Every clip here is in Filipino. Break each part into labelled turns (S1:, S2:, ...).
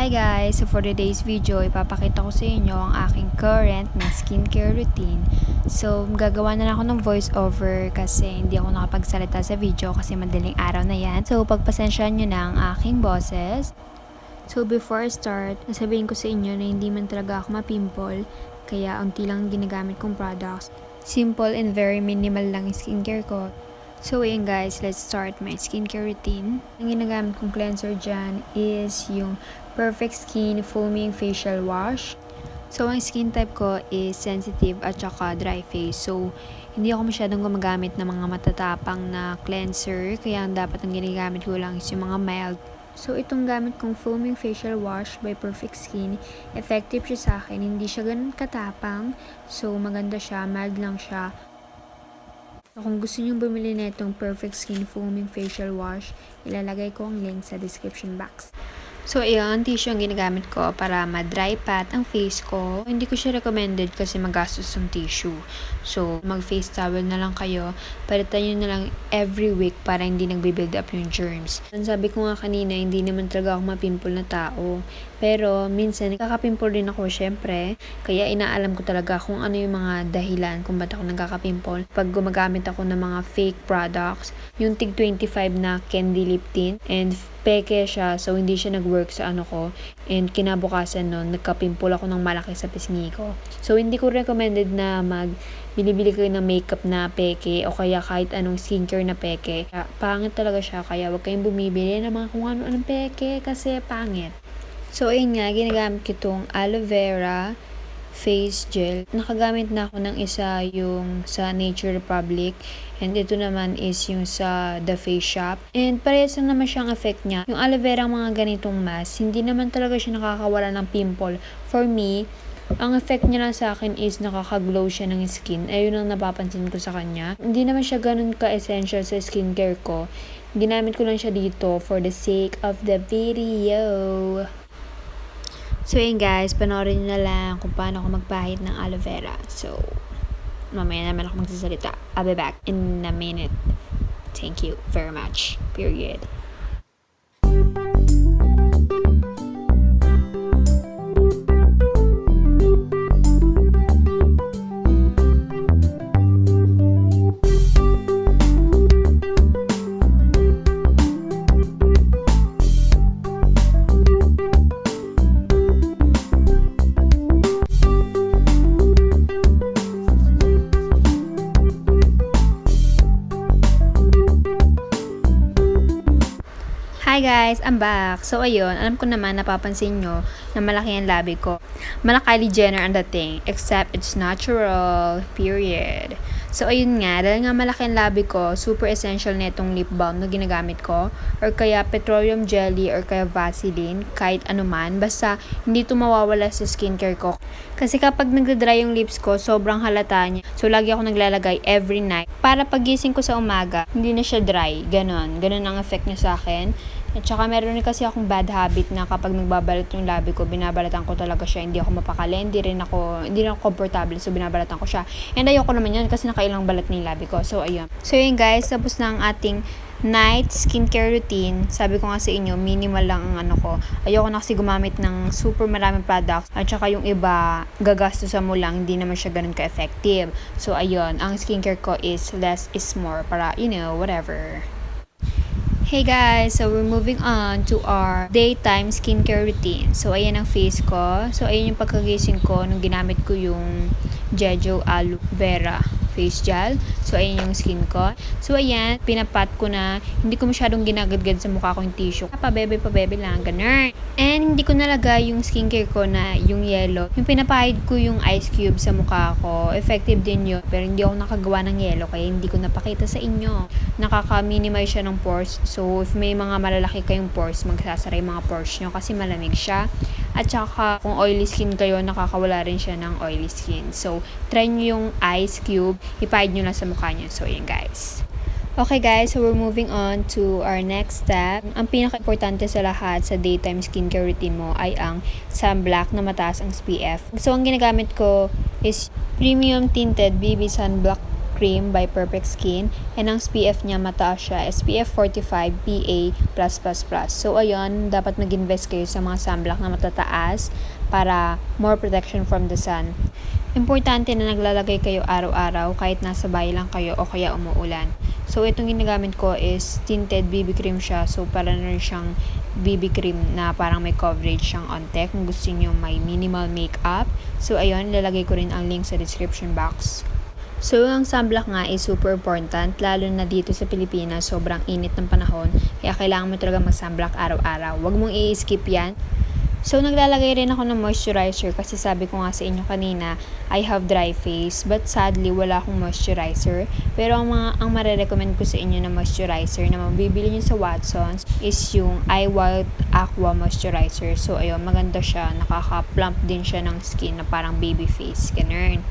S1: Hi guys! So for today's video, ipapakita ko sa inyo ang aking current na skincare routine. So gagawa na lang ako ng voice over kasi hindi ako nakapagsalita sa video kasi madaling araw na yan. So pagpasensyahan nyo na ang aking boses. So before I start, nasabihin ko sa inyo na hindi man talaga ako mapimple, kaya unti lang ginagamit kong products. Simple and very minimal lang yung skincare ko. So ayan guys, let's start my skincare routine. Ang ginagamit kong cleanser dyan is yung Perfect Skin Foaming Facial Wash. So ang skin type ko is sensitive at saka dry face. So hindi ako masyadong gumagamit ng mga matatapang na cleanser, kaya ang dapat ang ginagamit ko lang is yung mga mild. So itong gamit kong Foaming Facial Wash by Perfect Skin, effective siya sa akin, hindi siya ganun katapang. So maganda siya, mild lang siya. So, kung gusto nyo bumili na itong Perfect Skin Foaming Facial Wash, ilalagay ko ang link sa description box. So, ayan, tissue ang ginagamit ko para ma-dry pat ang face ko. Hindi ko siya recommended kasi magastos yung tissue. So, mag-face towel na lang kayo. Palitan nyo na lang every week para hindi nagbe-build up yung germs. Ang sabi ko nga kanina, hindi naman talaga ako mapimple na tao. Pero, minsan, nakakapimple din ako syempre. Kaya, inaalam ko talaga kung ano yung mga dahilan kung ba't ako nagkakapimple. Pag gumagamit ako ng mga fake products, yung tig 25 na candy lip tint, and peke siya, so hindi siya nag-work sa ano ko, and kinabukasan nun, nagka-pimple ako ng malaki sa pisngi ko. So hindi ko recommended na bili-bili kayo ng makeup na peke o kaya kahit anong skincare na peke. Pangit talaga siya, kaya wag kayong bumibili ng mga kung ano-anong peke kasi pangit. So ayun nga, ginagamit ko itong aloe vera face gel. Nakagamit na ako ng isa yung sa Nature Republic, and ito naman is yung sa The Face Shop. And parehas lang naman siyang effect niya. Yung aloe vera mga ganitong mask, hindi naman talaga siya nakakawala ng pimple. For me, ang effect niya lang sa akin is nakaka-glow siya ng skin. Ayun ang napapansin ko sa kanya. Hindi naman siya ganun ka-essential sa skincare ko. Ginamit ko lang siya dito for the sake of the video. So yun guys, panoorin nyo na lang kung paano ako magpahid ng aloe vera. So, mamaya naman ako magsasalita. I'll be back in a minute. Thank you very much. Period. Hi guys, I'm back. So ayun, alam ko naman napapansin nyo na malaki ang labi ko. Mala Kylie Jenner ang dating, except it's natural, period. So ayun nga, dahil nga malaki ang labi ko, super essential na itong lip balm na ginagamit ko, or kaya petroleum jelly, or kaya Vaseline, kahit anuman, basta hindi ito mawawala sa skincare ko. Kasi kapag nagda-dry yung lips ko, sobrang halata niya. So lagi ako naglalagay every night, para pagising ko sa umaga, hindi na siya dry. Ganon ang effect niya sa akin. At saka meron rin kasi akong bad habit na kapag nagbabalat yung labi ko, binabalatan ko talaga siya. Hindi ako mapakali, hindi rin ako komportable, so binabalatan ko siya. And ayoko naman yun kasi nakailang balat na yung labi ko. So ayun. So yun guys, tapos na ang ating night skincare routine. Sabi ko nga sa inyo, minimal lang ang ano ko. Ayoko na kasi gumamit ng super maraming products. At saka yung iba, gagastusan mo lang, hindi naman siya ganun ka-effective. So ayun, ang skincare ko is less is more para, whatever. Hey guys, so we're moving on to our daytime skincare routine. So ayan ang face ko. So ayan yung pagkagising ko nung ginamit ko yung Jejo Aloe Vera face gel. So ayan yung skin ko. So ayan, pinapat ko na, hindi ko masyadong ginagadgad sa mukha ko yung tissue. Pabebe lang, ganun. And hindi ko nalagay yung skincare ko na yung yellow. Yung pinapahid ko yung ice cube sa mukha ko. Effective din yun. Pero hindi ako nakagawa ng yellow, kaya hindi ko napakita sa inyo. Nakaka-minimize siya ng pores. So if may mga malalaki kayong pores, magsasara yung mga pores nyo kasi malamig siya. At saka kung oily skin kayo, nakakawala rin siya ng oily skin. So try nyo yung ice cube, ipahid nyo lang sa mukha nyo. So ayan guys. Okay guys, so we're moving on to our next step. Ang pinaka-importante sa lahat sa daytime skincare routine mo ay ang sunblock na mataas ang SPF. So ang ginagamit ko is Premium Tinted Bb Sunblock cream by Perfect Skin. And ang SPF niya mataas siya, SPF 45 PA+++. So ayun, dapat mag-invest kayo sa mga sunblock na matataas para more protection from the sun. Importante na naglalagay kayo araw-araw kahit nasa bahay lang kayo o kaya umuulan. So itong ginagamit ko is Tinted Bb cream siya. So para na rin siyang BB cream na parang may coverage siyang onte kung gusto niyo may minimal makeup. So ayun, lalagay ko rin ang link sa description box. So ang sunblock nga is super important, lalo na dito sa Pilipinas, sobrang init ng panahon. Kaya kailangan mo talaga mag-sunblock araw-araw. Huwag mong i-skip yan. So, naglalagay rin ako ng moisturizer kasi sabi ko nga sa inyo kanina, I have dry face. But sadly, wala akong moisturizer. Pero ang marirecommend ko sa inyo na moisturizer na mabibili nyo sa Watsons is yung Eye Wild Aqua Moisturizer. So, ayun, maganda siya. Nakaka-plump din siya ng skin na parang baby face. Ganun.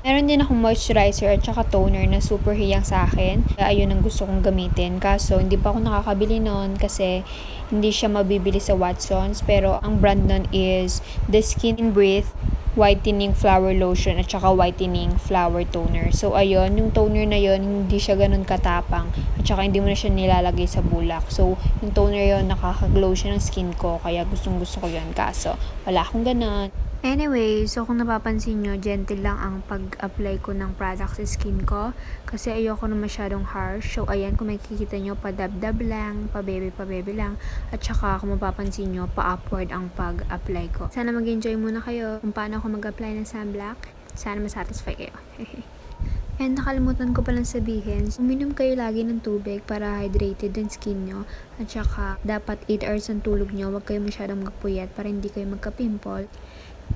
S1: Meron din akong moisturizer at saka toner na super hiyang sa akin. Kaya ayun ang gusto kong gamitin. Kaso hindi pa ako nakakabili nun kasi hindi siya mabibili sa Watsons. Pero ang brand nun is The Skin Breath Whitening Flower Lotion at saka Whitening Flower Toner. So ayun, yung toner na yun, hindi siya ganun katapang. At saka hindi mo na siya nilalagay sa bulak. So yung toner yun, nakaka-glow siya ng skin ko. Kaya gustong gusto ko yun. Kaso wala akong ganun. Anyway, so kung napapansin nyo, gentle lang ang pag-apply ko ng product sa skin ko. Kasi ayoko na masyadong harsh. So ayan, kung makikita nyo, padabdab lang, pabebe lang. At saka kung mapapansin nyo, pa-upward ang pag-apply ko. Sana mag-enjoy muna kayo kung paano ako mag-apply ng sunblock. Sana masatisfy kayo. And nakalimutan ko palang sabihin, uminom kayo lagi ng tubig para hydrated yung skin nyo. At saka, dapat 8 hours ang tulog nyo. Huwag kayo masyadong magpuyat para hindi kayo magka-pimple.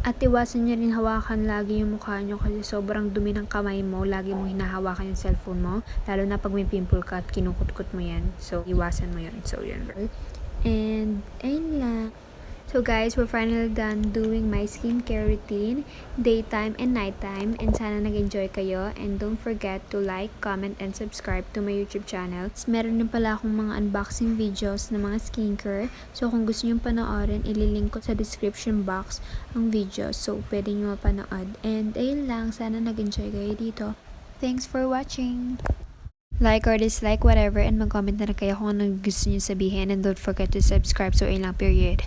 S1: At iwasan nyo rin hawakan lagi yung mukha nyo kasi sobrang dumi ng kamay mo. Lagi mong hinahawakan yung cellphone mo. Lalo na pag may pimple ka at kinukutkot mo yan. So, iwasan mo yun. So, yun. And, ayun lang. So guys, we're finally done doing my skincare routine, daytime and nighttime, and sana nag-enjoy kayo. And don't forget to like, comment, and subscribe to my YouTube channel. Meron din pala akong mga unboxing videos ng mga skincare. So kung gusto nyo panoorin, ililink ko sa description box ang videos. So pwede nyo mapanood. And ayun lang, sana nag-enjoy kayo dito. Thanks for watching! Like or dislike, whatever, and mag-comment na rin kayo kung ano gusto nyo sabihin. And don't forget to subscribe. So ayun lang, period.